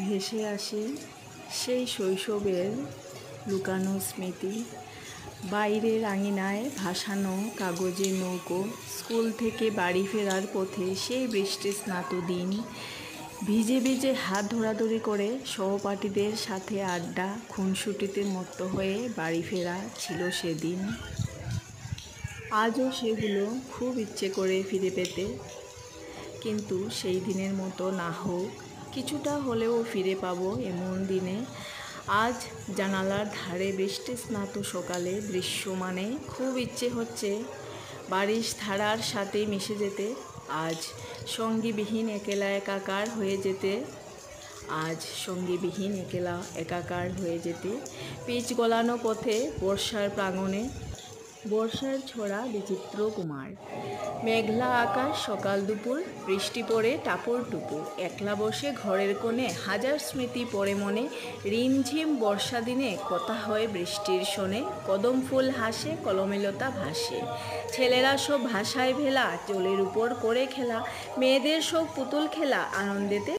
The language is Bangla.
ভেসে আসে সেই শৈশবের লুকানো স্মৃতি। বাইরের আঙিনায় ভাসানো কাগজের নৌকো, স্কুল থেকে বাড়ি ফেরার পথে সেই বৃষ্টি স্নাত দিন, ভিজে ভিজে হাত ধরাধরি করে সহপাঠীদের সাথে আড্ডা, খুনসুটিতে মত্ত হয়ে বাড়ি ফেরা ছিল সেদিন। আজও সেগুলো খুব ইচ্ছে করে ফিরে পেতে, কিন্তু সেই দিনের মতো না হোক, কিছুটা হলেও ফিরে পাবো এমন দিনে। আজ জানালার ধারে বৃষ্টি স্নাত সকালে দৃশ্যমানে খুব ইচ্ছে হচ্ছে বারিশ ধারার সাথে মিশে যেতে, আজ সঙ্গীবিহীন একেলা একাকার হয়ে যেতে, আজ সঙ্গীবিহীন একেলা একাকার হয়ে যেতে। পিচ গলানো পথে বর্ষার প্রাঙ্গণে, বর্ষার ছড়া বিচিত্র কুমার, মেঘলা আকাশ, সকাল দুপুর, বৃষ্টি পড়ে টাপুর টুপুর, একলা বসে ঘরের কোণে, হাজার স্মৃতি পড়ে মনে। রিমঝিম বর্ষা দিনে কথা হয় বৃষ্টির শোনে, কদম ফুল হাসে, কলমেলতা ভাসে, ছেলেরা সব ভাষায় ভেলা, জলের উপর করে খেলা, মেয়েদের সব পুতুল খেলা, আনন্দেতে